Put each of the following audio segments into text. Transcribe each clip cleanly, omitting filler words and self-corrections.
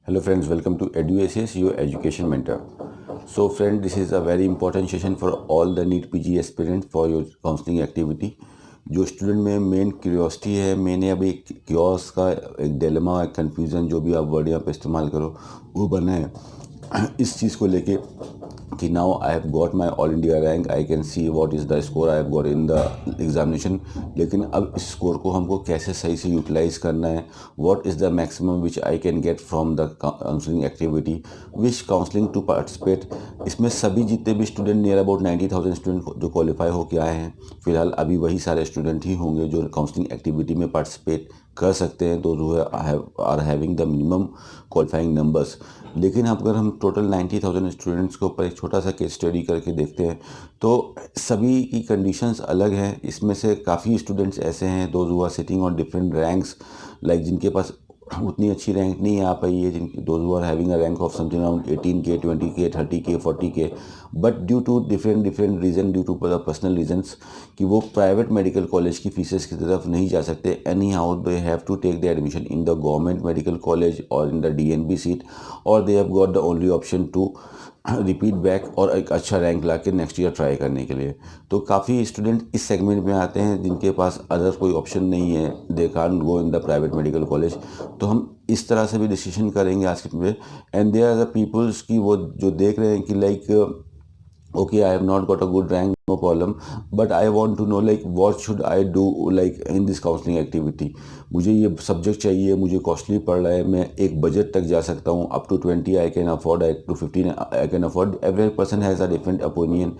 Hello friends, welcome to EduACS, your education mentor. So friend, this is a very important session for all the NEET PG aspirants for your counseling activity. जो student में main curiosity है, मैंने अभी एक chaos का एक dilemma, एक confusion, जो भी आप वर्ड यहाँ पे इस्तेमाल करो, वो बना है इस चीज़ को लेके कि now I have got my all India rank, I can see what is the score I have got in the examination. लेकिन अब इस स्कोर को हमको कैसे सही से यूटिलाइज़ करना है, what is the maximum which I can get from the counselling activity, which counselling to participate. इसमें सभी जितने भी स्टूडेंट, नियर अबाउट 90,000 स्टूडेंट जो क्वालिफाई होकर आए हैं, फिलहाल अभी वही सारे स्टूडेंट ही होंगे जो काउंसलिंग एक्टिविटी में पार्टिसिपेट कर सकते हैं, तो जो are having the minimum qualifying numbers. लेकिन अगर हम टोटल 90,000 स्टूडेंट्स के ऊपर एक छोटा सा केस स्टडी करके देखते हैं तो सभी की कंडीशंस अलग हैं। इसमें से काफ़ी स्टूडेंट्स ऐसे हैं those who are sitting on different ranks, like जिनके पास उतनी अच्छी रैंक नहीं आ पाई है, जिनकी those who are having a rank of something around 18K, 20K, 30K, 40K, but due to different reason, due to personal reasons, कि वो प्राइवेट मेडिकल कॉलेज की फीसेस की तरफ नहीं जा सकते। Anyhow they have to take the admission in the government medical college और in the DNB seat, और they have got the only option to repeat back और एक अच्छा रैंक ला के नेक्स्ट ईयर ट्राई करने के लिए। तो काफ़ी स्टूडेंट इस सेगमेंट में आते हैं जिनके पास अदर कोई ऑप्शन नहीं है, they can't go in the private medical college. तो हम इस तरह से भी डिसीजन करेंगे आज के में। And there are the peoples की वो जो देख रहे हैं कि like okay, I have not got a good rank, no problem, but I want to know like what should I do like in this counseling activity। मुझे ये subject चाहिए, मुझे कॉस्टली पड़ रहा है, मैं एक बजट तक जा सकता हूँ, up to 20 I can afford, up to 15 I can afford. Every person has a different opinion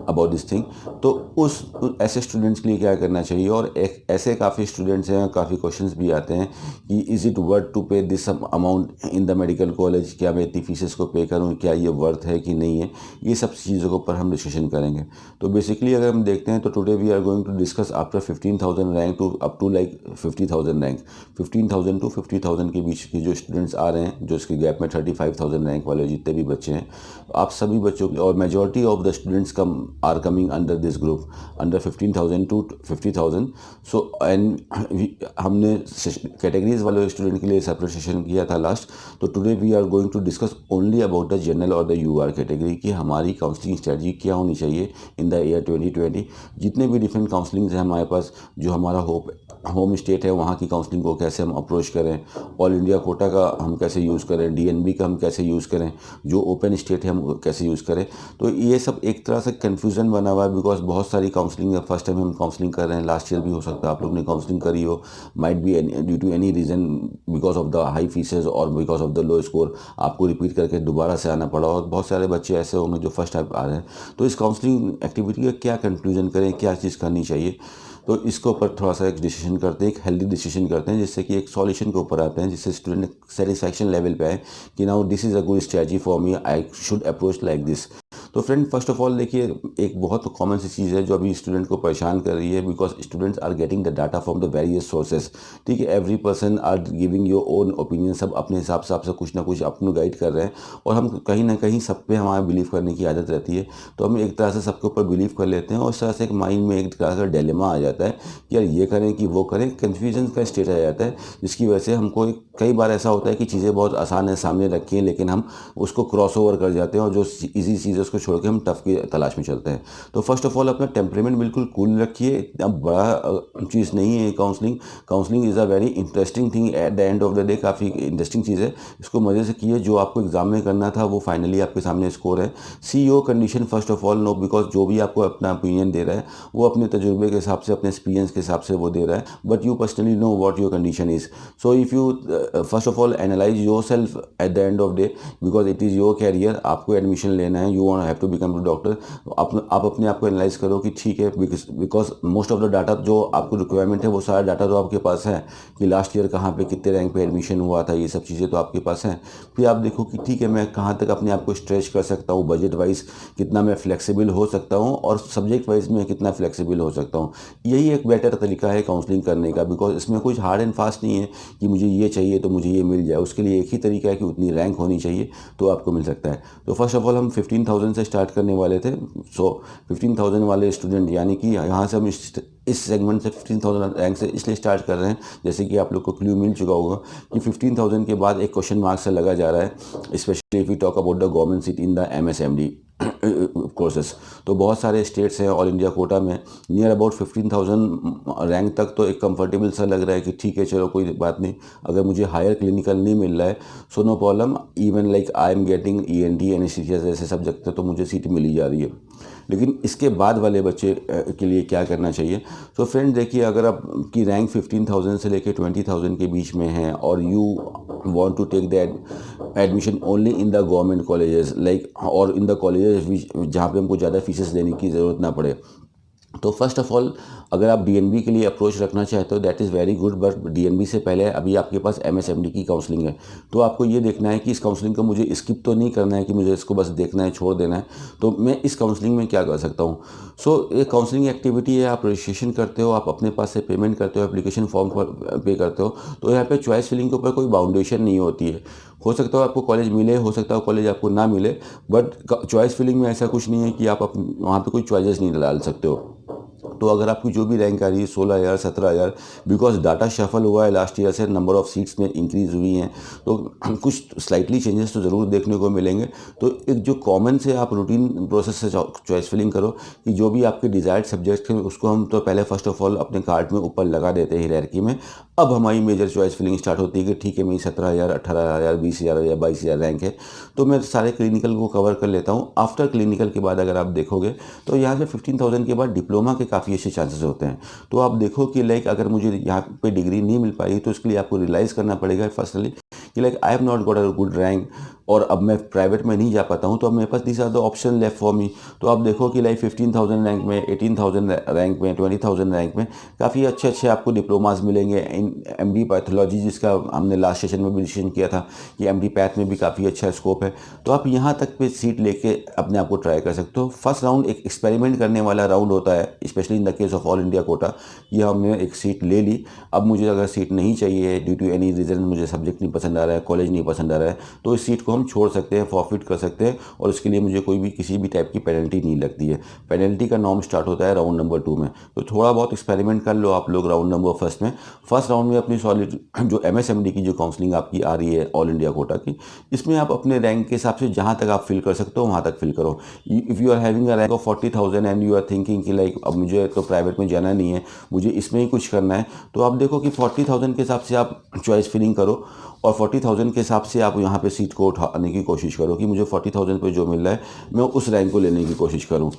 about this thing. तो उस ऐसे स्टूडेंट्स के लिए क्या करना चाहिए, और एक ऐसे काफ़ी स्टूडेंट्स हैं, काफ़ी क्वेश्चंस भी आते हैं कि इज़ इट वर्थ टू पे this amount in the medical college, क्या मैं इतनी फीसेस को पे करूँ, क्या ये वर्थ है कि नहीं है। ये सब चीज़ों के ऊपर हम डिस्कशन करेंगे। तो बेसिकली अगर हम देखते हैं तो today we are going to discuss after 15,000 rank to up to like 50,000 rank. 15,000 to 50,000 के बीच के जो स्टूडेंट्स आ रहे हैं, जो इसके गैप में 35,000 रैंक वाले जितने भी बच्चे हैं, आप सभी बच्चों की, और majority of the students come are coming under this group, under 15,000 to 50,000। So and हमने कैटेगरीज वाले स्टूडेंट के लिए सेपरेट सेशन किया था लास्ट। तो today we are going to discuss only about the general और द UR कैटेगरी की हमारी काउंसलिंग स्ट्रेटजी क्या होनी चाहिए इन द ईयर 2020। जितने भी डिफरेंट काउंसलिंग्स हैं हमारे पास, जो हमारा होम स्टेट है वहाँ की काउंसलिंग को कैसे हम अप्रोच करें, ऑल इंडिया कोटा का हम कैसे यूज़ करें, DNB का हम कैसे यूज़ करें, जो ओपन स्टेट है हम कैसे यूज़ करें। तो ये सब एक तरह से कन्फ्यूज़न बना हुआ है, बिकॉज बहुत सारी काउंसलिंग फर्स्ट टाइम हम काउंसलिंग कर रहे हैं। लास्ट ईयर भी हो सकता है आप लोग ने काउंसलिंग करी हो, might be due to any reason, because of the high fees और because of the low score, आपको रिपीट करके दोबारा से आना पड़ा। और बहुत सारे बच्चे ऐसे होंगे जो फर्स्ट टाइम आ रहे हैं। तो इस काउंसलिंग एक्टिविटी का क्या कंक्लूजन करें, क्या चीज़ करनी चाहिए, तो इसके ऊपर थोड़ा सा एक डिसीजन करते हैं, एक हेल्दी डिसीजन करते हैं, जिससे कि एक सॉल्यूशन के ऊपर आते हैं, जिससे स्टूडेंट सेटिस्फैक्शन लेवल पे आए कि now this is a good strategy for me, I should approach like this. तो फ्रेंड, फर्स्ट ऑफ ऑल देखिए, एक बहुत कॉमन सी चीज़ है जो अभी स्टूडेंट को परेशान कर रही है, because students are getting the data from the various sources. ठीक है, every person are giving your own opinion, सब अपने हिसाब से आपसे कुछ ना कुछ अपने गाइड कर रहे हैं, और हम कहीं ना कहीं सब पे हमारा बिलीव करने की आदत रहती है। तो हम एक तरह से सबके ऊपर बिलीव कर लेते हैं, और इस तरह से एक माइंड में एक तरह का डिलेमा आ जाता है कि यार ये करें कि वो करें, कन्फ्यूजन का स्टेट आ जाता है, जिसकी वजह से हमको कई बार ऐसा होता है कि चीज़ें बहुत आसान है, सामने रखी हैं, लेकिन हम उसको क्रॉस ओवर कर जाते हैं, और जो ईजी चीज़ है उसको छोड़ के हम टफ की तलाश में चलते हैं। तो फर्स्ट ऑफ ऑल अपना टेम्परेमेंट बिल्कुल कूल रखिए। इतना बड़ा चीज़ नहीं है counselling. Counselling is a very interesting thing at the end of the day, काफ़ी इंटरेस्टिंग चीज़ है। इसको मज़े से किए, जो आपको एग्जाम में करना था वो फाइनली आपके सामने स्कोर है। See your condition first of all, no, because जो भी आपको अपना ओपिनियन दे रहा है वो अपने तजुर्बे के हिसाब से, अपने एक्सपीरियंस के हिसाब से वो दे रहा है, but you personally know what your condition is. So if you first of all analyse yourself at the end of day, because it is your career, आपको एडमिशन लेना है, you want have to become to doctor. आप अपने आप को analyse करो कि ठीक है, because most of the data जो आपको रिक्वायरमेंट है वो सारा डाटा तो आपके पास है, कि लास्ट ईयर कहाँ पे कितने रैंक पे एडमिशन हुआ था, ये सब चीज़ें तो आपके पास हैं। फिर आप देखो कि ठीक है, मैं कहाँ तक अपने आप को स्ट्रेच कर सकता हूँ, बजट वाइज कितना मैं फ्लेक्सिबल हो सकता हूँ, और सब्जेक्ट वाइज में कितना फ्लेक्सिबल हो सकता हूँ। यही एक बेटर तरीका है काउंसलिंग करने का, बिकॉज इसमें कुछ हार्ड एंड फास्ट नहीं है कि मुझे ये चाहिए तो मुझे ये मिल जाए। उसके लिए एक ही तरीका है कि उतनी रैंक होनी चाहिए तो आपको मिल सकता है। तो फर्स्ट ऑफ ऑल हम 15,000 से स्टार्ट करने वाले थे। सो 15,000 वाले स्टूडेंट, यानी कि यहाँ से हम इस सेगमेंट से 15,000 रैंक से इसलिए स्टार्ट कर रहे हैं, जैसे कि आप लोग को क्लू मिल चुका होगा कि 15,000 के बाद एक क्वेश्चन मार्क से लगा जा रहा है, specially if you talk about the government seat in the MSMD courses. तो बहुत सारे स्टेट्स हैं ऑल इंडिया कोटा में, नियर अबाउट 15,000 रैंक तक तो एक कंफर्टेबल सा लग रहा है कि ठीक है चलो कोई बात नहीं, अगर मुझे हायर क्लिनिकल नहीं मिल रहा है so no problem, even like I am getting ENT anaesthesia जैसे सब्जेक्ट तो मुझे सीट मिली जा रही है। लेकिन इसके बाद वाले बच्चे के लिए क्या करना चाहिए? तो फ्रेंड देखिए, अगर आपकी रैंक 15,000 से लेकर 20,000 के बीच में है और you want to take that admission only in the government colleges like, और इन द कॉलेजेस जहाँ पे हमको ज़्यादा फीसेस देने की ज़रूरत ना पड़े, तो फर्स्ट ऑफ ऑल अगर आप DNB के लिए अप्रोच रखना चाहते हो that is very good, but DNB से पहले अभी आपके पास MSMD की काउंसलिंग है। तो आपको ये देखना है कि इस काउंसलिंग को मुझे स्किप तो नहीं करना है कि मुझे इसको बस देखना है, छोड़ देना है। तो मैं इस काउंसलिंग में क्या कर सकता हूँ? सो ये काउंसलिंग एक्टिविटी है, आप रजिस्ट्रेशन करते हो, आप अपने पास से पेमेंट करते हो, एप्लीकेशन फॉर्म पर पे करते हो। तो यहाँ पे चॉइस फिलिंग के ऊपर कोई बाउंडेशन नहीं होती है। हो सकता है आपको कॉलेज मिले, हो सकता है कॉलेज आपको ना मिले, बट चॉइस फिलिंग में ऐसा कुछ नहीं है कि आप वहाँ पे कोई चॉइसेस नहीं डाल सकते हो। तो अगर आपकी जो भी रैंक आ रही है 16,000 17,000, बिकॉज डाटा शफल हुआ है लास्ट ईयर से, नंबर ऑफ सीट्स में इंक्रीज़ हुई हैं, तो कुछ स्लाइटली चेंजेस तो ज़रूर देखने को मिलेंगे। तो एक जो कॉमन से आप रूटीन प्रोसेस से चॉइस फिलिंग करो कि जो भी आपके डिज़ायर्ड सब्जेक्ट हैं उसको हम तो पहले फर्स्ट ऑफ ऑल अपने कार्ड में ऊपर लगा देते हैं हायरार्की में। अब हमारी मेजर चॉइस फिलिंग स्टार्ट होती है कि ठीक है मेरी 17,000 18,000 20,000 या 22,000 रैंक है, तो मैं सारे क्लिनिकल को कवर कर लेता हूँ। आफ्टर क्लिनिकल के बाद अगर आप देखोगे तो यहाँ से 15,000 के बाद डिप्लोमा के काफ़ी अच्छे चांसेस होते हैं। तो आप देखो कि लाइक अगर मुझे यहाँ पे डिग्री नहीं मिल पाई तो इसके लिए आपको रियलाइज़ करना पड़ेगा फर्स्टली कि like I have not got a good rank, और अब मैं प्राइवेट में नहीं जा पाता हूँ, तो अब मेरे पास these are the option left for me. तो आप देखो कि लाइक 15,000 रैंक में, 18,000 रैंक में, 20,000 रैंक में काफ़ी अच्छे अच्छे आपको डिप्लोमास मिलेंगे इन MD पैथोलॉजी, जिसका हमने लास्ट सेशन में भी डिसीजन किया था कि MD पैथ में भी काफ़ी अच्छा स्कोप है। तो आप यहाँ तक पे सीट लेके अपने आप को ट्राई कर सकते हो। फर्स्ट राउंड एक एक्सपेरिमेंट करने वाला राउंड होता है, specially in the case of all India Kota. ये हमने एक सीट ले ली, अब मुझे अगर सीट नहीं चाहिए ड्यू टू एनी रीज़न, मुझे सब्जेक्ट नहीं पसंद आ रहा है, कॉलेज नहीं पसंद आ रहा है, तो इस सीट को हम छोड़ सकते हैं, फॉरफिट कर सकते हैं, और उसके लिए मुझे कोई भी किसी भी टाइप की पेनल्टी नहीं लगती है। पेनल्टी का नॉर्म स्टार्ट होता है राउंड नंबर 2 में। तो थोड़ा बहुत एक्सपेरिमेंट कर लो आप लोग राउंड नंबर फर्स्ट में। फर्स्ट राउंड में अपनी सॉलिड जो MSMD की जो काउंसलिंग आपकी आ रही है ऑल इंडिया कोटा की, इसमें आप अपने रैंक के हिसाब से जहाँ तक आप फिल कर सकते हो वहाँ तक फिल करो। If you are having a rank of 40,000 and you are thinking कि लाइक अब मुझे तो प्राइवेट में जाना नहीं है, मुझे इसमें ही कुछ करना है, तो आप देखो कि 40,000 के हिसाब से आप चॉइस फिलिंग करो, और 40,000 के हिसाब से आप यहाँ पे सीट को उठाने की कोशिश करो कि मुझे 40,000 पे जो मिल रहा है मैं उस रैंक को लेने की कोशिश करूँ।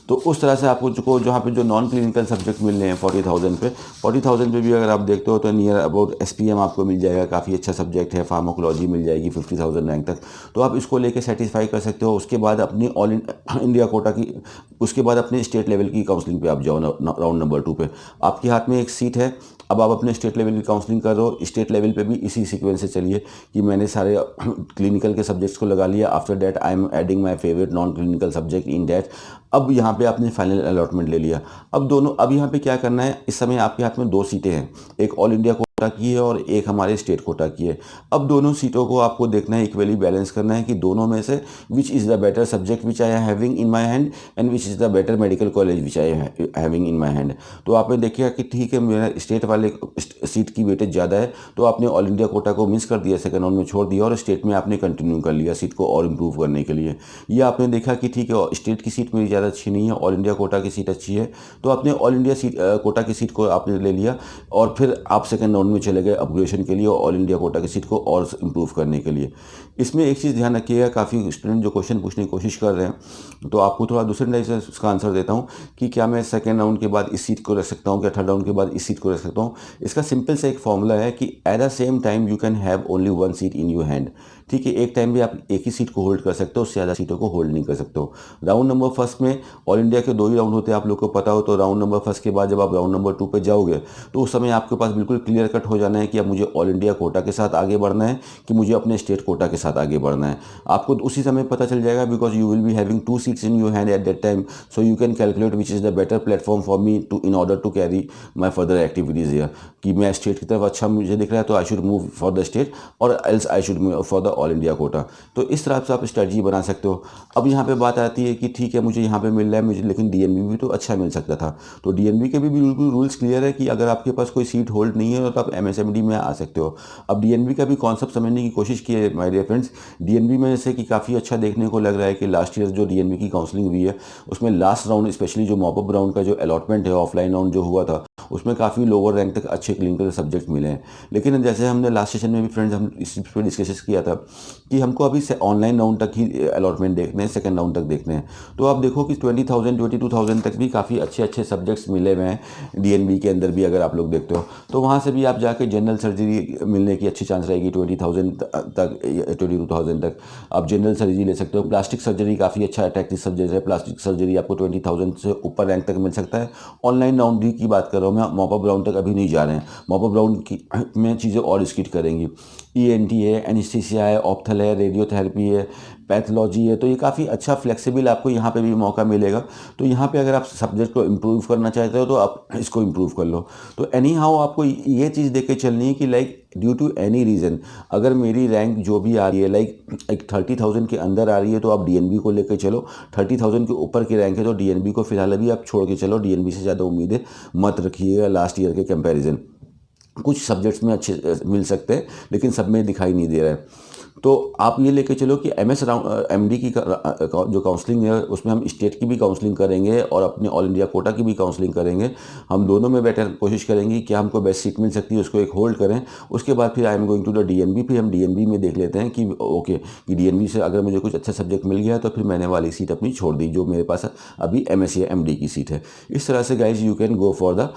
तो उस तरह से आपको जो जहाँ पे जो नॉन क्लिनिकल सब्जेक्ट मिल रहे हैं 40,000 पे भी अगर आप देखते हो तो नियर अबाउट SPM आपको मिल जाएगा, काफ़ी अच्छा सब्जेक्ट है, फार्माकोलॉजी मिल जाएगी 50,000 रैंक तक। तो आप इसको लेके सेटिस्फाई कर सकते हो। उसके बाद अपनी ऑल इंडिया कोटा की, उसके बाद अपने स्टेट लेवल की काउंसलिंग पे आप जाओ राउंड नंबर 2 पे। आपके हाथ में एक सीट है, अब आप अपने स्टेट लेवल की काउंसलिंग कर रहे हो। स्टेट लेवल पे भी इसी सीक्वेंस से चलिए कि मैंने सारे क्लिनिकल के सब्जेक्ट्स को लगा लिया, after that I am adding my favourite non clinical subject in that. अब यहाँ पे आपने फाइनल अलॉटमेंट ले लिया। अब यहाँ पे क्या करना है, इस समय आपके हाथ में 2 सीटें हैं, एक ऑल इंडिया कोटा की है और एक हमारे स्टेट कोटा की है। अब दोनों सीटों को आपको देखना है, इक्वली बैलेंस करना है कि दोनों में से विच is the better subject which I am having in my hand and which is the better medical college which I am having in my hand. तो आपने देखिएगा कि ठीक है मेरा स्टेट वाले सीट की वेटेज ज़्यादा है, तो आपने ऑल इंडिया कोटा को मिस कर दिया, सेकंड राउंड में छोड़ दिया, और स्टेट में आपने कंटिन्यू कर लिया सीट को और इम्प्रूव करने के लिए। ये आपने देखा कि ठीक है स्टेट की सीट मेरी ज़्यादा अच्छी नहीं है, ऑल इंडिया कोटा की सीट अच्छी है, तो आपने ऑल इंडिया कोटा की सीट को आपने ले लिया, और फिर आप सेकंड राउंड में चले गए अपग्रेडेशन के लिए ऑल इंडिया कोटा की सीट को और इम्प्रूव करने के लिए। इसमें एक चीज़ ध्यान रखिएगा, काफ़ी स्टूडेंट जो क्वेश्चन पूछने की कोशिश कर रहे हैं, तो आपको थोड़ा दूसरे टाइप से उसका आंसर देता हूँ कि क्या मैं सेकंड राउंड के बाद इस सीट को रख सकता हूँ, क्या थर्ड राउंड के बाद इस सीट को रख सकता हूँ। इसका सिंपल सा एक फॉर्मूला है कि at the same time you can have only 1 seat in your hand. ठीक है, एक टाइम भी आप एक ही सीट को होल्ड कर सकते हो, उससे ज़्यादा सीटों को होल्ड नहीं कर सकते हो। राउंड नंबर फर्स्ट में ऑल इंडिया के 2 ही राउंड होते हैं, आप लोग को पता हो, तो राउंड नंबर फर्स्ट के बाद जब आप राउंड नंबर 2 पे जाओगे तो उस समय आपके पास बिल्कुल क्लियर कट कट हो जाना है कि अब मुझे ऑल इंडिया कोटा के साथ आगे बढ़ना है कि मुझे अपने स्टेट कोटा के साथ आगे बढ़ना है। आपको उसी समय पता चल जाएगा, because you will be having 2 seats in your hand at that time, so you can calculate which is the better platform for me to in order to carry my further activities here, कि मैं state की तरफ अच्छा मुझे दिख रहा है तो I should move for the state और else I should move for the all India quota. तो इस तरह से आप स्ट्रेटजी बना सकते हो। अब यहाँ पे बात आती है कि ठीक है मुझे यहाँ पे मिल रहा है मुझे, लेकिन डीएनबी भी तो अच्छा मिल सकता था। तो डीएनबी के भी बिल्कुल रूल्स क्लियर है कि अगर आपके पास कोई सीट होल्ड नहीं है तो आप एमएसएमडी में आ सकते हो। अब डीएनबी का भी कॉन्सेप्ट समझने की कोशिश की है माय डियर फ्रेंड्स। डीएनबी में जैसे कि काफ़ी अच्छा देखने को लग रहा है कि लास्ट ईयर जो डीएनबी की काउंसलिंग हुई है उसमें लास्ट राउंड स्पेशली जो मॉपअप राउंड का जो अलॉटमेंट है ऑफलाइन राउंड जो हुआ था उसमें काफ़ी लोअर रैंक तक अच्छे क्लिनिकल सब्जेक्ट मिले हैं। लेकिन जैसे हमने लास्ट सेशन में भी फ्रेंड्स हम इस पर डिस्कस किया था कि हमको अभी से ऑनलाइन राउंड तक ही अलॉटमेंट देखने हैं, सेकंड राउंड तक देखने हैं। तो आप देखो कि 20,000 22,000 तक भी काफ़ी अच्छे अच्छे सब्जेक्ट्स मिले हुए हैं डीएनबी के अंदर भी। अगर आप लोग देखते हो तो वहाँ से भी आप जाके जनरल सर्जरी मिलने की अच्छी चांस रहेगी 20,000 तक 22,000 तक आप जनरल सर्जरी ले सकते हो। प्लास्टिक सर्जरी काफ़ी अच्छा अट्रैक्टिव सब्जेक्ट है, प्लास्टिक सर्जरी आपको 20,000 से ऊपर रैंक तक मिल सकता है। ऑनलाइन राउंड की बात कर रहा हूँ मैं, मॉपअप राउंड तक अभी नहीं जा रहे हैं। मॉपअप राउंड की में चीज़ें और स्किट करेंगी। ईएनटी है, एनेस्थीसिया है, ऑप्थल है, रेडियोथेरेपी है, पैथोलॉजी है, तो ये काफ़ी अच्छा फ्लेक्सिबल आपको यहाँ पे भी मौका मिलेगा। तो यहाँ पे अगर आप सब्जेक्ट को इम्प्रूव करना चाहते हो तो आप इसको इम्प्रूव कर लो। तो एनी हाउ आपको ये चीज़ देख के चलनी है कि like due to any reason अगर मेरी रैंक जो भी आ रही है लाइक एक 30,000 के अंदर आ रही है तो आप डीएनबी को लेकर चलो। 30,000 के ऊपर की रैंक है तो डीएनबी को फिलहाल अभी आप छोड़ के चलो, डीएनबी से ज़्यादा उम्मीदें मत रखिएगा लास्ट ईयर के कंपैरिजन। कुछ सब्जेक्ट्स में अच्छे मिल सकते हैं लेकिन सब में दिखाई नहीं दे रहा है। तो आप ये लेके चलो कि एमएस राउंड एमडी की जो काउंसलिंग है उसमें हम स्टेट की भी काउंसलिंग करेंगे और अपने ऑल इंडिया कोटा की भी काउंसलिंग करेंगे। हम दोनों में बेटर कोशिश करेंगे कि हमको बेस्ट सीट मिल सकती है उसको एक होल्ड करें। उसके बाद फिर I am going to the DNB, फिर हम डीएनबी में देख लेते हैं कि ओके कि डीएनबी से अगर मुझे कुछ अच्छा सब्जेक्ट मिल गया तो फिर मैंने वाली सीट अपनी छोड़ दी जो मेरे पास अभी एमएस या एमडी की सीट है। इस तरह से guys you can go for the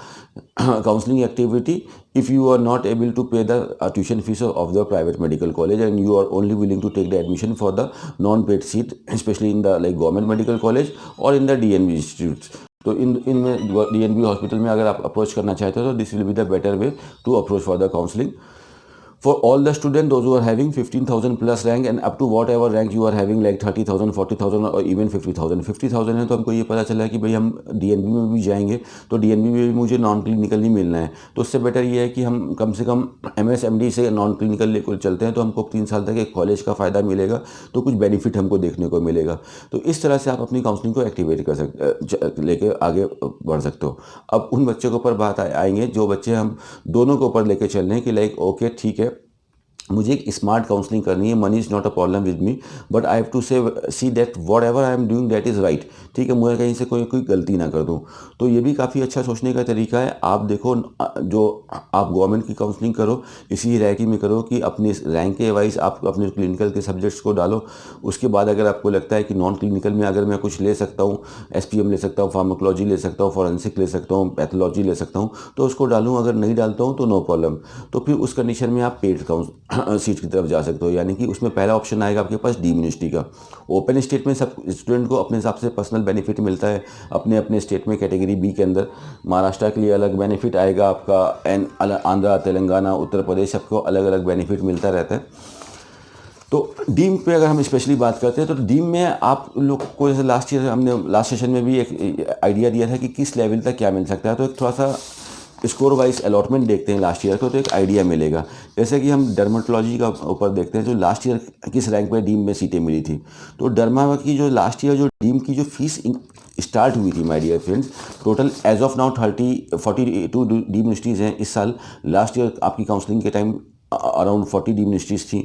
counseling activity if you are not able to pay the tuition fees of the private medical college and you are only willing to take the admission for the non-paid seat, especially in the like government medical college or in the DNB institutes. तो इन DNB hospital में अगर आप approach करना चाहते हो तो this will be the better way to approach for the counselling for all the students those who are having 15,000 plus rank and up to whatever rank you are having like 30,000 40,000 और even 50,000 है तो हमको ये पता चला है कि भाई हम डीएनबी में भी जाएंगे तो डीएनबी में भी मुझे नॉन क्लिनिकल नहीं मिलना है। तो उससे बेटर ये है कि हम कम से कम एमएसएमडी से नॉन क्लिनिकल लेकर चलते हैं तो हमको 3 साल तक एक कॉलेज का फ़ायदा मिलेगा, तो कुछ बेनिफिट हमको देखने को मिलेगा। तो इस तरह से आप अपनी काउंसलिंग को एक्टिवेट कर सकते लेके आगे बढ़ सकते हो। अब उन बच्चों के ऊपर बात आएंगे जो बच्चे हम दोनों के ऊपर लेके चल रहे हैं कि लाइक ओके ठीक है मुझे एक स्मार्ट काउंसलिंग करनी है, money is not a problem with me but I have to say see that whatever I am doing that is right. ठीक है, मुझे कहीं से कोई गलती ना कर दूँ। तो ये भी काफ़ी अच्छा सोचने का तरीका है। आप देखो जो आप गवर्नमेंट की काउंसलिंग करो इसी रैंक में करो कि अपने रैंक के वाइज आप अपने क्लिनिकल के सब्जेक्ट्स को डालो। उसके बाद अगर आपको लगता है कि नॉन क्लिनिकल में अगर मैं कुछ ले सकता हूँ, एसपीएम ले सकता हूँ, फार्माकोलॉजी ले सकता हूँ, फॉरेंसिक ले सकता हूँ, पैथोलॉजी ले सकता हूँ तो उसको डालूँ। अगर नहीं डालता हूँ तो नो प्रॉब्लम। तो फिर उस कंडीशन में आप पेड सीट की तरफ जा सकते हो, यानी कि उसमें पहला ऑप्शन आएगा आपके पास डी यूनिवर्सिटी का। ओपन स्टेट में सब स्टूडेंट को अपने हिसाब से पर्सनल बेनिफिट मिलता है अपने अपने स्टेट में। कैटेगरी बी के अंदर महाराष्ट्र के लिए अलग बेनिफिट आएगा आपका एंड आंध्रा, तेलंगाना, उत्तर प्रदेश सबको अलग अलग बेनिफिट मिलता रहता है। तो डीम पे अगर हम स्पेशली बात करते हैं तो डीम में आप लोग को जैसे लास्ट ईयर हमने लास्ट सेशन में भी एक आइडिया दिया था कि किस लेवल तक क्या मिल सकता है। तो एक थोड़ा सा स्कोर वाइज अलॉटमेंट देखते हैं लास्ट ईयर को तो एक आइडिया मिलेगा। जैसे कि हम डर्मेटोलॉजी का ऊपर देखते हैं जो लास्ट ईयर किस रैंक पे डीम में सीटें मिली थी। तो डर्मा की जो लास्ट ईयर जो डीम की जो फीस स्टार्ट हुई थी my dear friends, total as of now 42 deemed universities हैं इस साल। लास्ट ईयर आपकी काउंसलिंग के टाइम अराउंड 40 डी यूनिवर्सिटीज़ थी।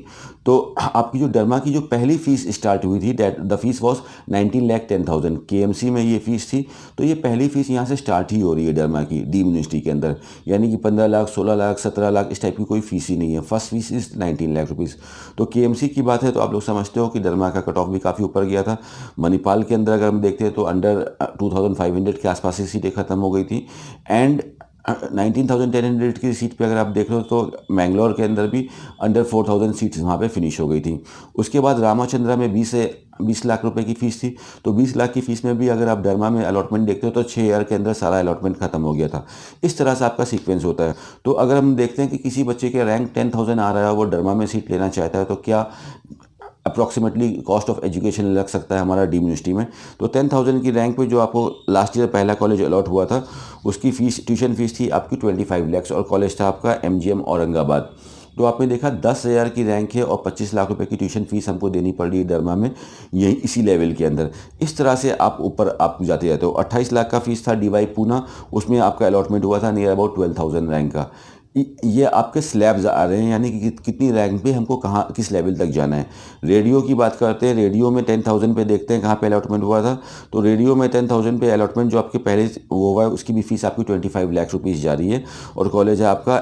तो आपकी जो डर्मा की जो पहली फ़ीस स्टार्ट हुई थी that the fees was 19,10,000 KMC में ये फ़ीस थी। तो ये पहली फ़ीस यहाँ से स्टार्ट ही हो रही है डर्मा की डी यूनिवर्सिटी के अंदर, यानी कि 15 लाख 16 लाख 17 लाख इस टाइप की कोई फ़ीस ही नहीं है। First fees is 19 lakh rupees. तो केएमसी की बात है तो आप लोग समझते हो कि डर्मा का कट ऑफ भी काफ़ी ऊपर गया था। मणिपाल के अंदर अगर हम देखते हैं तो अंडर 2500 के आसपास ही सीटें ख़त्म हो गई थी। एंड 19,1000 की सीट पे अगर आप देख रहे हो तो मैंगलोर के अंदर भी अंडर 4,000 सीट्स वहाँ पे फिनिश हो गई थी। उसके बाद रामाचंद्रा में 20 लाख रुपए की फ़ीस थी। तो 20 लाख की फ़ीस में भी अगर आप डरमा में अलॉटमेंट देखते हो तो 6 ईयर के अंदर सारा अलॉटमेंट खत्म हो गया था। इस तरह से आपका सीक्वेंस होता है। तो अगर हम देखते हैं कि किसी बच्चे के रैंक 10,000 आ रहा है, वो डरमा में सीट लेना चाहता है, तो क्या अप्रॉक्सीमेटली कॉस्ट ऑफ एजुकेशन लग सकता है हमारा डी यूनिवर्सिटी में। तो 10,000 की रैंक पे जो आपको लास्ट ईयर पहला कॉलेज अलॉट हुआ था, उसकी फ़ीस, ट्यूशन फ़ीस थी आपकी 25 लाख, और कॉलेज था आपका MGM औरंगाबाद। तो आपने देखा 10,000 की रैंक है और 25 लाख रुपए की ट्यूशन फीस हमको देनी पड़ रही है डरमा में, यही इसी लेवल के अंदर। इस तरह से आप ऊपर आप जाते जाते हो। 28 लाख का फीस था DY पूना, उसमें आपका अलॉटमेंट हुआ था नियर अबाउट 12,000 रैंक का। ये आपके स्लैब्स आ रहे हैं, यानी कि कितनी रैंक पे हमको कहाँ किस लेवल तक जाना है। रेडियो की बात करते हैं, रेडियो में 10,000 पे देखते हैं कहाँ पे अलॉटमेंट हुआ था। तो रेडियो में 10,000 पे अलॉटमेंट जो आपके पहले वो हुआ है, उसकी भी फीस आपकी 25 लाख रुपीज़ जा रही है, और कॉलेज है आपका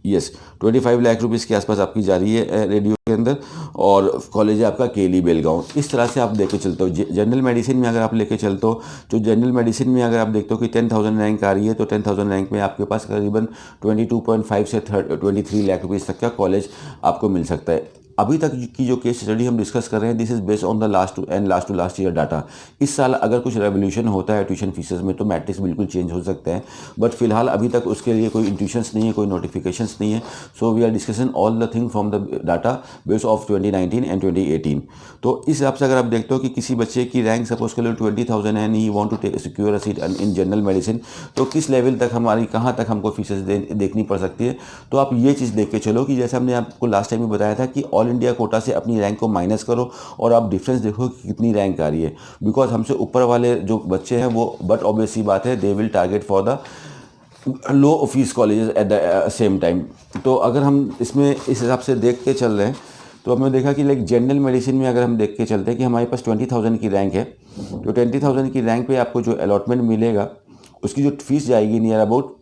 यस 25 लाख रुपीज़ के आसपास आपकी जा रही है रेडियो के अंदर, और कॉलेज है आपका केली बेलगांव। इस तरह से आप लेके चलते हो। जनरल मेडिसिन में अगर आप लेके चलते हो, तो जनरल मेडिसिन में अगर आप देखते हो कि 10,000 रैंक आ रही है, तो 10,000 रैंक में आपके पास करीबन 22.5 से 23 लाख रुपीज़ तक का कॉलेज आपको मिल सकता है। अभी तक की जो केस स्टडी हम डिस्कस कर रहे हैं, this is based on the last to last year data. इस साल अगर कुछ रेवोल्यूशन होता है ट्यूशन फीसेस में, तो मैट्रिक्स बिल्कुल चेंज हो सकता है, बट फिलहाल अभी तक उसके लिए कोई इंट्यूशंस नहीं है, कोई नोटिफिकेशंस नहीं है। So we are discussing all the thing from the database of 2019 and 2018। तो इस हिसाब से अगर आप देखते हो कि किसी बच्चे की रैंक सपोज कर लो 20,000 है, he want to secure a seat in general medicine, तो किस लेवल तक हमारी, कहाँ तक हमको फीसेस देखनी पड़ सकती है। तो आप ये चीज़ देख के चलो कि जैसे हमने आपको लास्ट टाइम भी बताया था कि ऑल इंडिया कोटा से अपनी रैंक को माइनस करो, और आप डिफरेंस देखो कि कितनी रैंक आ रही है। बिकॉज हमसे ऊपर वाले जो बच्चे हैं वो, बट ऑब्वियस सी बात है, they will target for the low fees colleges at the same time. तो अगर हम इसमें इस हिसाब से देख के चल रहे हैं, तो हमने देखा कि लाइक जनरल मेडिसिन में अगर हम देख के चलते हैं कि हमारे पास 20,000 की रैंक है, तो 20,000 की रैंक पे आपको जो अलॉटमेंट मिलेगा, उसकी जो फीस जाएगी नियर अबाउट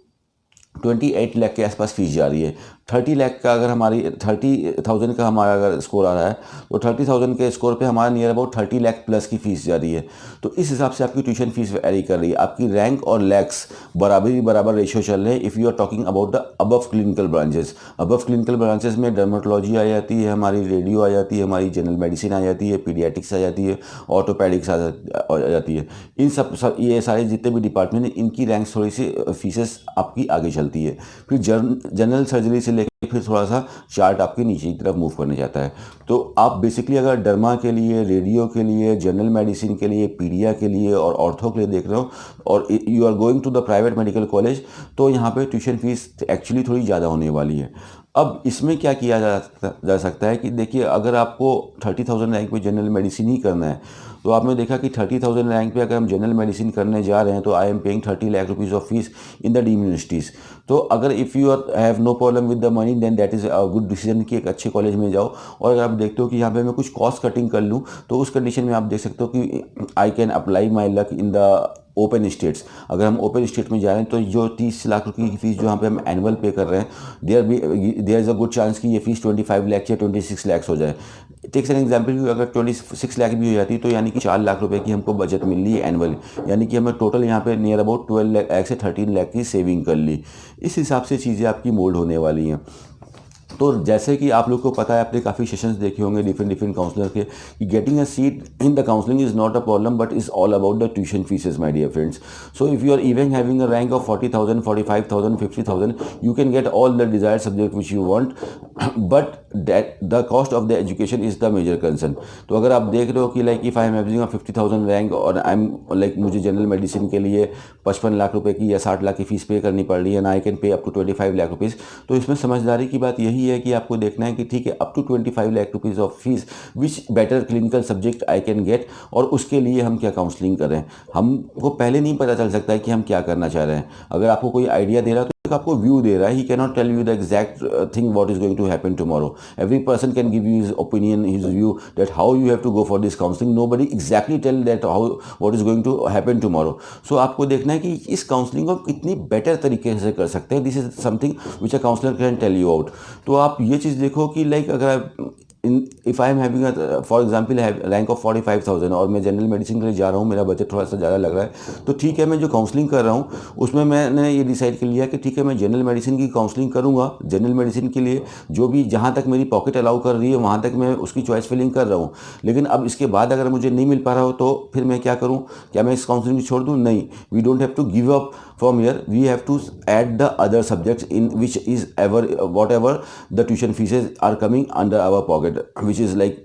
28 लाख के आसपास फीस जा रही है। 30 लाख का अगर हमारी 30,000 का हमारा अगर स्कोर आ रहा है, तो 30,000 के स्कोर पे हमारा नियर अबाउट 30 लाख प्लस की फ़ीस जा रही है। तो इस हिसाब से आपकी ट्यूशन फीस वेरी कर रही है। आपकी रैंक और लैक्स बराबर रेशियो चल रहे हैं if you are talking about the above clinical branches. Above clinical branches में डर्मेटोलॉजी आ जाती है, हमारी रेडियो आ जाती है, हमारी जनरल मेडिसिन आ जाती है, पीडियाटिक्स आ जाती है, ऑर्थोपेडिक्स आ जाती है। इन सब ये सारे जितने भी डिपार्टमेंट हैं, इनकी रैंक थोड़ी सी फीसेस आपकी आगे चलती है। फिर जनरल सर्जरी से लेकर फिर थोड़ा सा चार्ट आपके नीचे की तरफ मूव करने जाता है। तो आप बेसिकली अगर डर्मा के लिए, रेडियो के लिए, जनरल मेडिसिन के लिए, पीडिया के लिए और ऑर्थो के लिए देख रहे हो, और you are going to the private medical college, तो यहाँ पे ट्यूशन फीस एक्चुअली थोड़ी ज़्यादा होने वाली है। अब इसमें क्या किया जा सकता है कि देखिए, अगर आपको 30,000 रैंक पे जनरल मेडिसिन ही करना है, तो आपने देखा कि 30,000 रैंक पे अगर हम जनरल मेडिसिन करने जा रहे हैं, तो I am paying 30 lakh rupees of fees in the deemed universities. तो अगर if you have no problem with the money, then that is a good decision कि एक अच्छे कॉलेज में जाओ। और अगर आप देखते हो कि यहाँ पे मैं कुछ कॉस्ट कटिंग कर लूँ, तो उस कंडीशन में आप देख सकते हो कि I can apply my luck in the open states. अगर हम ओपन स्टेट में जा रहे हैं, तो जो 30 लाख रुपये की फीस जो यहाँ पे हम एनुअल पे कर रहे हैं, there is a good chance कि ये फीस 25 लाख या 26 लाख हो जाए। टेक्स एन एग्जाम्पल, अगर 26 लाख भी हो जाती है, तो यानी कि 4 लाख रुपए की हमको बचत मिल रही है एनुअल, यानी कि हमें टोटल यहाँ पे नियर अबाउट 12 लाख से 13 लाख की सेविंग कर ली। इस हिसाब से चीज़ें आपकी मोल्ड होने वाली हैं। तो जैसे कि आप लोग को पता है, आपने काफ़ी सेशंस देखे होंगे डिफरेंट काउंसलर के, कि getting a seat in the counselling is not a problem, but is all about the tuition fees my dear friends. So if you are even having a rank of 40,000, 45,000, 50,000, you can get all the desired subject which you want, but that the cost of the education is the major concern. तो अगर आप देख रहे हो कि like if I am having a 50,000 rank, और I am like मुझे general medicine के लिए 55 लाख रुपए की या 60 लाख की फीस पे करनी पड़ रही है, and I can pay up to 25 lakh rupees, तो इसमें समझदारी की बात यही है कि आपको देखना है कि ठीक है, up to 25 lakh rupees of fees which better clinical subject I can get, और उसके लिए हम क्या काउंसलिंग कर रहे हैं। हमको पहले नहीं पता चल सकता है कि हम क्या करना चाह रहे हैं। अगर आपको कोई आइडिया दे रहा है, तो आपको व्यू दे रहा है, he can not tell you the exact thing what is going to happen tomorrow. Every person can give you his opinion, his view that how you have to go for this counselling. Nobody exactly tell that how what is going to happen tomorrow. So आपको देखना है कि इस counselling को कितनी better तरीके से कर सकते हैं। This is something which a counsellor can tell you out. तो आप ये चीज़ देखो कि लाइक अगर if I am having for example rank of 45,000 और मैं जनरल मेडिसिन के लिए जा रहा हूँ, मेरा बजट थोड़ा सा ज़्यादा लग रहा है, तो ठीक है, मैं जो काउंसलिंग कर रहा हूँ उसमें मैंने ये डिसाइड कर लिया कि ठीक है, मैं जनरल मेडिसिन की काउंसलिंग करूँगा। जनरल मेडिसिन के लिए जो भी जहाँ तक मेरी पॉकेट अलाउ कर रही है वहाँ तक मैं उसकी चॉइस फिलिंग कर रहा हूँ। लेकिन अब इसके बाद अगर मुझे नहीं मिल पा रहा हो तो फिर मैं क्या करूँ? क्या मैं इस काउंसलिंग को छोड़ दूँ? नहीं, we don't have to give up from here. We have to add the other subjects in which is ever whatever the tuition fees are coming under our pocket, which is like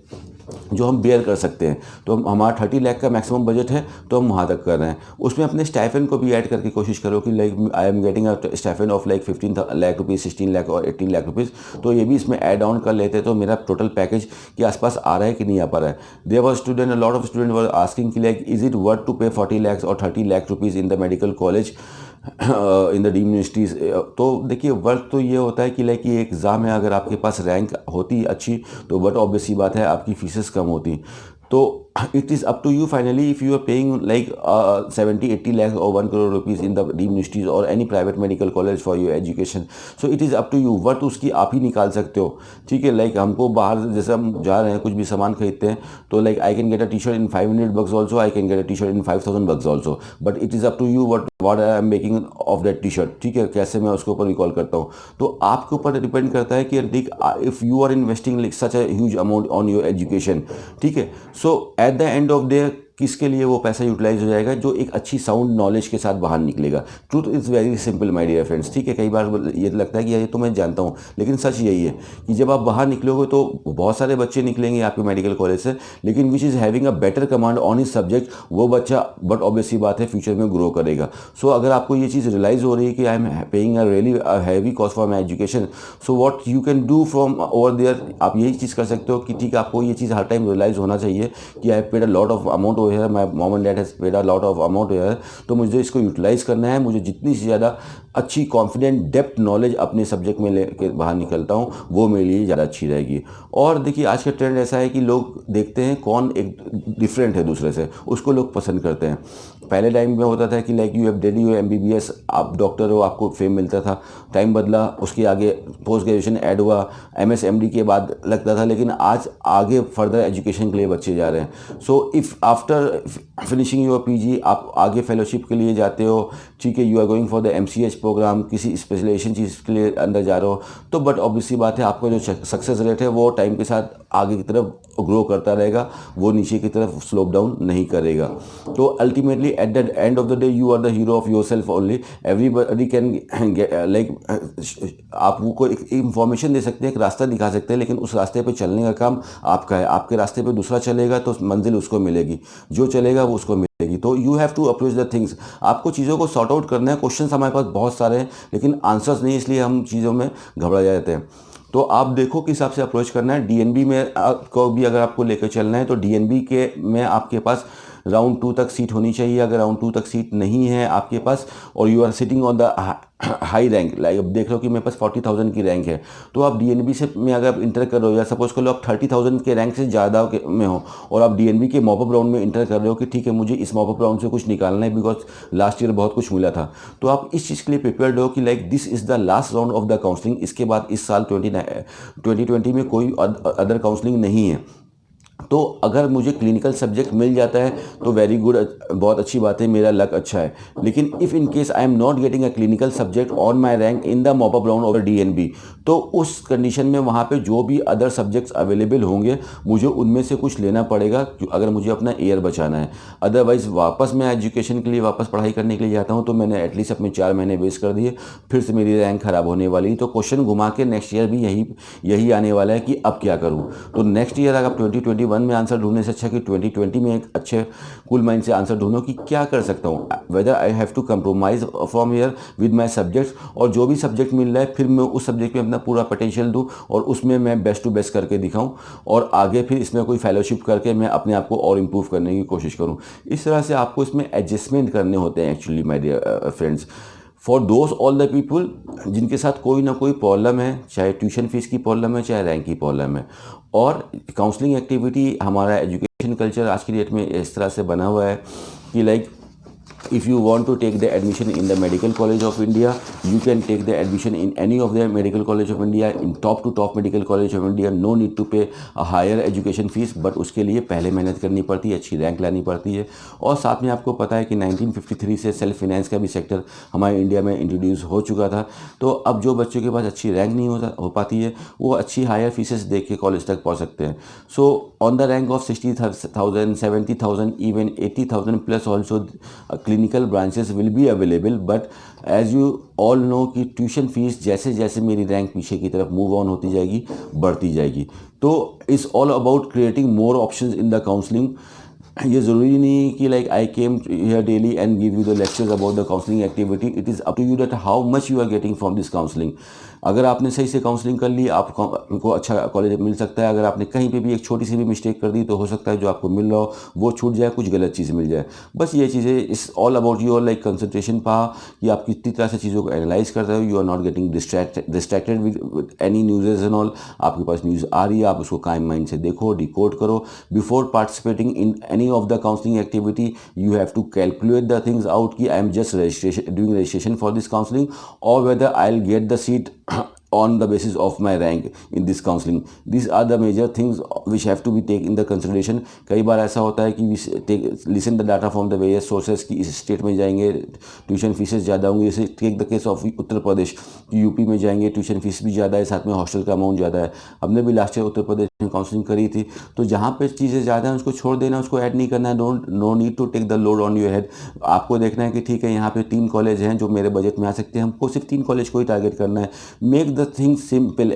जो हम bear कर सकते हैं। तो हमारा 30 लाख का maximum budget है तो हम वहाँ तक कर रहे हैं। उसमें अपने स्टाइफेंड को भी ऐड करके कोशिश करो कि like I am getting a stipend of like 15 lakh rupees, 16 lakh और 18 लाख रुपीज़, तो ये भी इसमें ऐड ऑन कर लेते तो मेरा टोटल पैकेज के आसपास आ रहा है कि नहीं आ पा रहा है। There were student, a lot of student were asking कि like is it worth to pay 40 lakh और 30 lakh rupees in the medical college in the deemed universities. तो देखिए, वर्क तो ये होता है कि लाइक ये एग्ज़ाम है, अगर आपके पास रैंक होती अच्छी तो बट ऑब्वियस सी बात है आपकी फीसेस कम होती। तो it is up to you finally if you are paying like 70-80 lakh or 1 crore rupees in the deemed universities or any private medical college for your education, so it is up to you। Worth उसकी आप ही निकाल सकते हो, ठीक है। Like हमको बाहर जैसे हम जा रहे हैं कुछ भी सामान खरीदते हैं तो like I can get a T shirt in 500 bucks also, I can get a T shirt in 5,000 bucks also, but it is up to you what I am making of that T shirt, ठीक है, कैसे मैं उसके ऊपर recall करता हूँ। तो आपके ऊपर डिपेंड करता है कि if you are investing like such a huge amount on your education, ठीक है। So at the end of day किसके लिए वो पैसा यूटिलाइज हो जाएगा? जो एक अच्छी साउंड नॉलेज के साथ बाहर निकलेगा। Truth is very simple my dear friends, ठीक है। कई बार ये लगता है कि ये तो मैं जानता हूँ, लेकिन सच यही है कि जब आप बाहर निकलोगे तो बहुत सारे बच्चे निकलेंगे आपके मेडिकल कॉलेज से, लेकिन which is having a better command on his subject, वो बच्चा बट ऑब्वियसली बात है फ्यूचर में ग्रो करेगा। सो अगर आपको ये चीज़ रियलाइज़ हो रही है कि I am paying a really heavy cost for my education, so what you can do from over there, आप यही चीज़ कर सकते हो कि ठीक है, आपको ये चीज़ हर टाइम रियलाइज़ होना चाहिए कि I paid a lot of amount over here, my mom and dad has paid a lot of amount here, तो मुझे इसको यूटिलाइज़ करना है। मुझे जितनी से ज़्यादा अच्छी कॉन्फिडेंट डेप्थ नॉलेज अपने सब्जेक्ट में लेके बाहर निकलता हूँ वो मेरे लिए ज़्यादा अच्छी रहेगी। और देखिए, आज का ट्रेंड ऐसा है कि लोग देखते हैं कौन एक डिफरेंट है दूसरे से, उसको लोग पसंद करते हैं। पहले टाइम में होता था कि like you have dead you MBBS, आप डॉक्टर हो, आपको फेम मिलता था। टाइम बदला, उसके आगे पोस्ट ग्रेजुएशन ऐड हुआ, MS MD के बाद लगता था, लेकिन आज आगे फर्दर एजुकेशन के लिए बच्चे जा रहे हैं। So if after finishing your PG आप आगे फेलोशिप के लिए जाते हो, ठीक है, you are going for the MCH programme, किसी स्पेशलाइजेशन चीज़ के लिए अंदर जा रहे हो, तो बट ऑब्वियसली बात है आपका जो सक्सेस रेट है वो टाइम के साथ आगे की तरफ ग्रो करता रहेगा, वो नीचे की तरफ स्लोप डाउन नहीं करेगा। तो ultimately at the end of the day you are the hero of yourself only. Everybody can like आपको एक इंफॉर्मेशन दे सकते हैं, एक रास्ता दिखा सकते हैं, लेकिन उस रास्ते पे चलने का काम आपका है। आपके रास्ते पे दूसरा चलेगा तो मंजिल उसको मिलेगी, जो चलेगा वो उसको मिलेगी। तो you have to approach the things, आपको चीज़ों को सॉर्ट आउट करना है। क्वेश्चंस हमारे पास बहुत सारे हैं लेकिन आंसर्स नहीं, इसलिए हम चीज़ों में घबरा जाते हैं। तो आप देखो किस हिसाब से अप्रोच करना है। DNB में को भी अगर आपको लेकर चलना है तो DNB के में आपके पास राउंड 2 तक सीट होनी चाहिए। अगर राउंड 2 तक सीट नहीं है आपके पास और you are sitting on the high rank, like अब देख लो कि मेरे पास 40,000 की रैंक है, तो आप DNB से में अगर आप इंटर कर रहे हो, या सपोज कर लो आप 30,000 के रैंक से ज़्यादा में हो और आप DNB के मॉपअप राउंड में इंटर कर रहे हो कि ठीक है मुझे इस मॉपअप राउंड से कुछ निकालना है बिकॉज लास्ट ईयर बहुत कुछ मिला था, तो आप इस चीज़ के लिए प्रिपेयर्ड हो कि like this is the last round of the counselling. इसके बाद इस साल 2020 में कोई अदर काउंसलिंग नहीं है। तो अगर मुझे क्लिनिकल सब्जेक्ट मिल जाता है तो वेरी गुड, बहुत अच्छी बात है, मेरा लक अच्छा है। लेकिन if in case I am not getting a clinical subject on my rank in the mop up round of DNB, तो उस कंडीशन में वहाँ पे जो भी अदर सब्जेक्ट्स अवेलेबल होंगे मुझे उनमें से कुछ लेना पड़ेगा अगर मुझे अपना ईयर बचाना है। अदरवाइज़ वापस मैं एजुकेशन के लिए वापस पढ़ाई करने के लिए जाता हूँ तो मैंने एटलीस्ट अपने 4 महीने वेस्ट कर दिए, फिर से मेरी रैंक ख़राब होने वाली। तो क्वेश्चन घुमा के नेक्स्ट ईयर भी यही आने वाला है कि अब क्या करूँ। तो नेक्स्ट ईयर अगर 2021 में आंसर ढूंढने से अच्छा कि 2020 में एक अच्छे कूल माइंड से आंसर ढूंढो कि क्या कर सकता हूँ, whether I have to compromise from here with my subjects, और जो भी सब्जेक्ट मिल रहा है फिर मैं उस सब्जेक्ट में अपना पूरा पोटेंशियल दूँ और उसमें मैं बेस्ट टू बेस्ट करके दिखाऊँ और आगे फिर इसमें कोई फेलोशिप करके मैं अपने आप को और इम्प्रूव करने की कोशिश करूँ। इस तरह से आपको इसमें एडजस्टमेंट करने होते हैं actually my dear friends. For those all the people जिनके साथ कोई ना कोई प्रॉब्लम है, चाहे ट्यूशन फीस की प्रॉब्लम है, चाहे रैंक की प्रॉब्लम है, और काउंसलिंग एक्टिविटी, हमारा एजुकेशन कल्चर आज की डेट में इस तरह से बना हुआ है कि like If you want to take the admission in the Medical College of India, you can take the admission in any of the Medical College of India, in top to top Medical College of India. No need to pay a higher education fees, but उसके लिए पहले मेहनत करनी पड़ती है, अच्छी rank लानी पड़ती है। और साथ में आपको पता है कि 1953 से सेल्फ फाइनेंस का भी सेक्टर हमारे इंडिया में इंट्रोड्यूस हो चुका था। तो अब जो बच्चों के पास अच्छी रैंक नहीं हो पाती है, वो अच्छी हायर फीसेस देख के कॉलेज तक पहुँच सकते हैं। So on the rank of 60,000, 70,000, even 80,000 plus also clinical branches will be available, but as you all know कि ट्यूशन फीस जैसे जैसे मेरी रैंक पीछे की तरफ मूव ऑन होती जाएगी, बढ़ती जाएगी। तो it's all about creating more options in the counselling. ये ज़रूरी नहीं है कि like I came here daily and give you the lectures about the counselling activity. It is up to you that how much you are getting from this counselling. अगर आपने सही से counselling कर ली, आपको अच्छा कॉलेज मिल सकता है। अगर आपने कहीं पे भी एक छोटी सी भी मिस्टेक कर दी, तो हो सकता है जो आपको मिल रहा हो वो छूट जाए, कुछ गलत चीज़ मिल जाए। बस ये चीज़ें इस all about your like concentration power, कि आप कितनी तरह से चीज़ों को एनालाइज कर रहे हो। You are not getting distracted with any news and all. आपके पास न्यूज़ आ रही है, आप उसको कायम माइंड से देखो, डिकोड करो। Before participating in any of the counselling activity, you have to calculate the things out कि I am just doing registration for this counseling, or whether I'll get the seat on the basis of my rank in this counseling. These are the major things which have to be taken in the consideration. कई बार ऐसा होता है कि listen the data from the various sources कि इस state में जाएंगे tuition faeces ज़्यादा होंगी। जैसे take the case of Uttar Pradesh, UP में जाएंगे ट्यूशन फीस भी ज़्यादा है, साथ में हॉस्टल का अमाउंट ज़्यादा है। हमने भी लास्ट ईयर उत्तर प्रदेश में काउंसलिंग करी थी। तो जहाँ पे चीज़ें ज़्यादा हैं उसको छोड़ देना, उसको ऐड नहीं करना है। No need to take the load on your head. आपको देखना है कि ठीक है, यहाँ पे 3 कॉलेज हैं जो मेरे बजट में आ सकते हैं, हमको सिर्फ 3 कॉलेज को ही टारगेट करना है। Make the things simple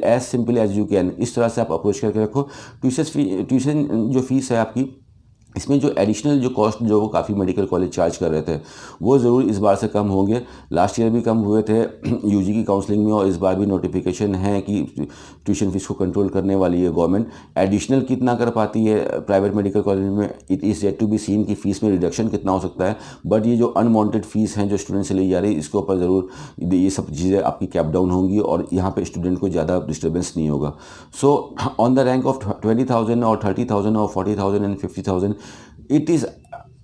as you can. इस तरह से आप अप्रोच करके रखो। ट्यूशन जो फीस है आपकी, इसमें जो एडिशनल जो कॉस्ट जो वो काफ़ी मेडिकल कॉलेज चार्ज कर रहे थे, वो ज़रूर इस बार से कम होंगे। लास्ट ईयर भी कम हुए थे यूजी की काउंसलिंग में, और इस बार भी नोटिफिकेशन है कि ट्यूशन फीस को कंट्रोल करने वाली है गवर्नमेंट। एडिशनल कितना कर पाती है प्राइवेट मेडिकल कॉलेज में, it is yet to be seen कि फ़ीस में रिडक्शन कितना हो सकता है। बट ये जो अनवांटेड फ़ीस हैं जो स्टूडेंट से ली जा रही है, इसके ऊपर ज़रूर ये सब चीज़ें आपकी कैप डाउन होंगी, और यहाँ पर स्टूडेंट को ज़्यादा डिस्टर्बेंस नहीं होगा। So on the rank of 20,000 और 30,000 और 40,000 and 50,000, it is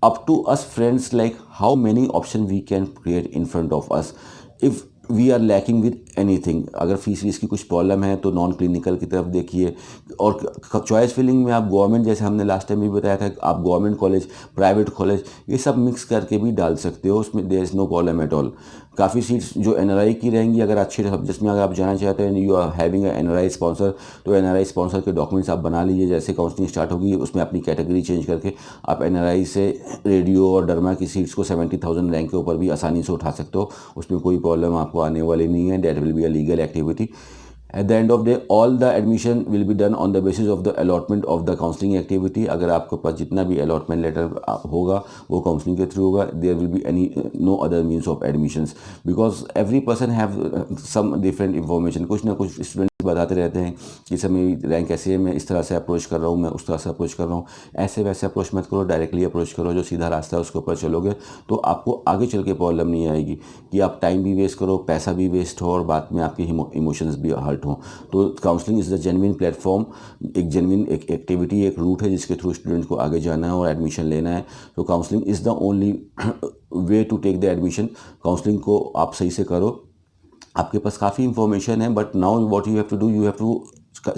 up to us friends like how many options we can create in front of us. If we are lacking with anything, अगर fees की कुछ problem है तो non clinical की तरफ देखिए। और चॉइस फिलिंग में आप गवर्नमेंट, जैसे हमने लास्ट टाइम भी बताया था, आप गवर्नमेंट कॉलेज, प्राइवेट कॉलेज, ये सब मिक्स करके भी डाल सकते हो, उसमें there is no problem at all. काफ़ी सीट्स जो एनआरआई की रहेंगी, अगर अच्छे सब्जेक्ट्स में अगर आप जाना चाहते हैं, you are having NRI sponsor, तो एनआरआई स्पॉन्सर के डॉक्यूमेंट्स आप बना लीजिए। जैसे काउंसलिंग स्टार्ट होगी, उसमें अपनी कैटेगरी चेंज करके आप एनआरआई से रेडियो और डर्मा की सीट्स को 70,000 रैंक के ऊपर भी आसानी से उठा सकते हो। उसमें कोई प्रॉब्लम आपको आने वाली नहीं है। That will be a legal activity. At the end of the day, all the admission will be done on the basis of the allotment of the counseling activity. अगर आपके पास जितना भी allotment letter होगा वो counseling के through होगा, there will be no other means of admissions, because every person have some different information. कुछ ना कुछ student बताते रहते हैं कि सर मेरी रैंक कैसे है, मैं इस तरह से अप्रोच कर रहा हूँ, मैं उस तरह से अप्रोच कर रहा हूँ। ऐसे वैसे अप्रोच मत करो, डायरेक्टली अप्रोच करो। जो सीधा रास्ता है उसके ऊपर चलोगे तो आपको आगे चल के प्रॉब्लम नहीं आएगी कि आप टाइम भी वेस्ट करो, पैसा भी वेस्ट हो, और बाद में आपके इमोशंस भी हर्ट हों। तो counselling is the genuine platform, एक जेन्युइन एक एक्टिविटी, एक रूट है जिसके थ्रू स्टूडेंट को आगे जाना है और एडमिशन लेना है। तो counselling is the only way to take the admission. Counselling को आप सही से करो। आपके पास काफ़ी इंफॉर्मेशन है, but now what you have to do, you have to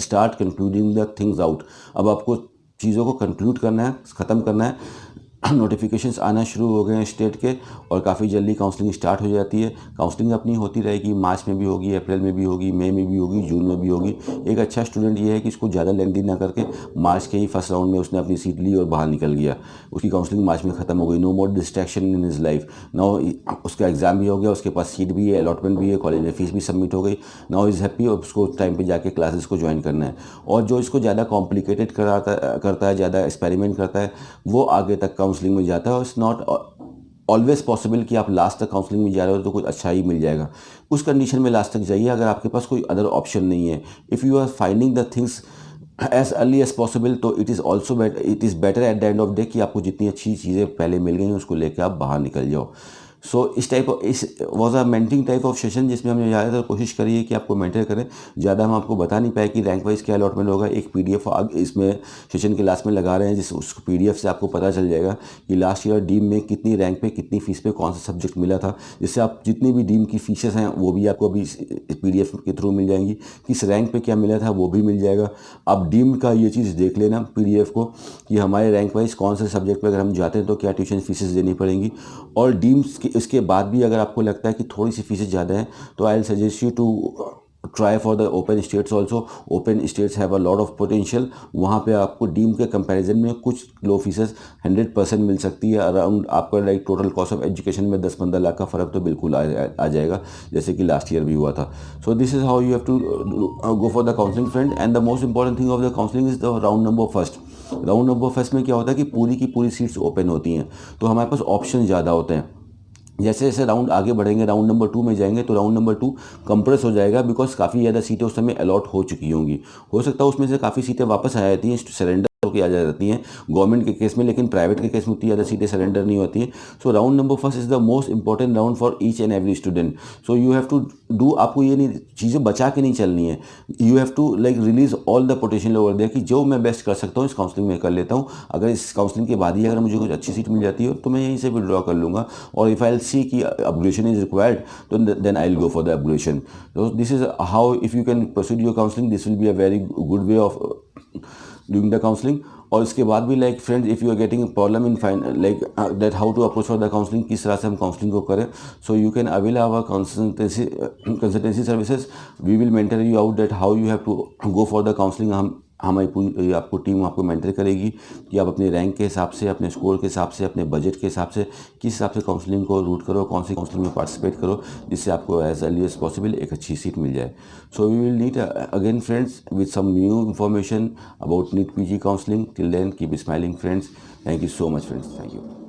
start concluding the things out. अब आपको चीज़ों को कंक्लूड करना है, ख़त्म करना है। नोटिफिकेशंस आना शुरू हो गए हैं स्टेट के, और काफ़ी जल्दी काउंसलिंग स्टार्ट हो जाती है। काउंसलिंग अपनी होती रहेगी, मार्च में भी होगी, अप्रैल में भी होगी, मई में भी होगी, जून में भी होगी। एक अच्छा स्टूडेंट ये है कि इसको ज़्यादा लेंथी ना करके मार्च के ही फर्स्ट राउंड में उसने अपनी सीट ली और बाहर निकल गया, उसकी काउंसलिंग मार्च में ख़त्म हो गई। No more distraction in his life. Now उसका एग्ज़ाम भी हो गया, उसके पास सीट भी है, अलॉटमेंट भी है, कॉलेज में फीस भी सबमिट हो गई। नाउ इज़ हैप्पी, और उसको टाइम पर जाके क्लासेस को ज्वाइन करना है। और जो इसको ज़्यादा कॉम्प्लिकेटेड करता है, ज़्यादा एक्सपेरिमेंट करता है, वो आगे तक काउंसलिंग में जाता है। और नॉट ऑलवेज पॉसिबल कि आप लास्ट तक काउंसलिंग में जा रहे हो तो कुछ अच्छा ही मिल जाएगा। उस कंडीशन में लास्ट तक जाइए अगर आपके पास कोई अदर ऑप्शन नहीं है। If you are finding the things as early as possible, तो it is better at the end of day कि आपको जितनी अच्छी चीज़ें पहले मिल गई हैं उसको लेकर आप बाहर निकल जाओ। सो इस टाइप इस was a mentoring type of session जिसमें हमने ज़्यादातर कोशिश करी है कि आपको मेंटर करें। ज़्यादा हम आपको बता नहीं पाए कि रैंक वाइज क्या अलॉटमेंट होगा। एक पीडीएफ इसमें सेशन के लास्ट में लगा रहे हैं, जिस उस पीडीएफ से आपको पता चल जाएगा कि लास्ट ईयर डीम में कितनी रैंक पे कितनी फीस पे कौन सा सब्जेक्ट मिला था, जिससे आप जितनी भी डीम की फीसेस हैं वो भी आपको अभी इस पीडीएफ के थ्रू मिल जाएंगी। किस रैंक पे क्या मिला था वो भी मिल जाएगा। आप डीम का ये चीज़ देख लेना पीडीएफ को कि हमारे रैंक वाइज कौन से सब्जेक्ट पे अगर हम जाते हैं तो क्या ट्यूशन फीसेस देनी पड़ेंगी। और डीम्स के इसके बाद भी अगर आपको लगता है कि थोड़ी सी फीसेस ज़्यादा हैं तो I will suggest you to try for the open states also. Open states have a lot of potential. वहाँ पे आपको डीम के कंपैरिजन में कुछ लो फीसेस 100% मिल सकती है। अराउंड आपका like total cost of education में 10-15 लाख का फ़र्क तो बिल्कुल आ जाएगा, जैसे कि लास्ट ईयर भी हुआ था। So this is how you have to go for the counselling friend. And the most important thing of the counselling is the round number first. Round number first में क्या होता है कि पूरी की पूरी सीट्स ओपन होती हैं, तो हमारे पास ऑप्शन ज़्यादा होते हैं। जैसे जैसे राउंड आगे बढ़ेंगे, राउंड नंबर 2 में जाएंगे, तो राउंड नंबर 2 कंप्रेस हो जाएगा, बिकॉज काफ़ी ज़्यादा सीटें उस समय अलॉट हो चुकी होंगी। हो सकता है उसमें से काफ़ी सीटें वापस आ जाती हैं, सरेंडर होकर आ जाती हैं गवर्नमेंट के केस में, लेकिन प्राइवेट के केस में उतनी ज़्यादा सीटें सरेंडर नहीं होती हैं। So round number first is the most important round for each and every student. So you have to do, आपको ये नहीं चीज़ें बचा के नहीं चलनी है। You have to like release all the potential over there कि जो मैं बेस्ट कर सकता हूँ इस काउंसलिंग में कर लेता हूँ। अगर इस काउंसलिंग के बाद ही अगर मुझे कुछ अच्छी सीट मिल जाती है तो मैं यहीं से विड्रॉ कर लूँगा। और इफ़ आई विल सी कि अपग्रेडेशन इज रिक्वायर्ड तो then I will go for the upgradation. So this is how, if you can pursue your counseling, this will be a very good way of doing the counseling. और इसके बाद भी like friends, if you are getting problem in fine like that how to approach for the counselling, किस तरह से हम counselling को करें, so you can avail our consultancy services. We will mentor you out that how you have to go for the counselling. हमारी पूरी आपको team आपको मेंटर करेगी कि आप अपने रैंक के हिसाब से, अपने स्कोर के हिसाब से, अपने बजट के हिसाब से किस हिसाब से काउंसलिंग को रूट करो, कौन सी काउंसलिंग में पार्टिसिपेट करो, जिससे आपको एज अर्ली एज पॉसिबल एक अच्छी सीट मिल जाए। So we will meet again friends with some new information about NEET PG counselling. Till then keep smiling friends. Thank you so much friends, thank you.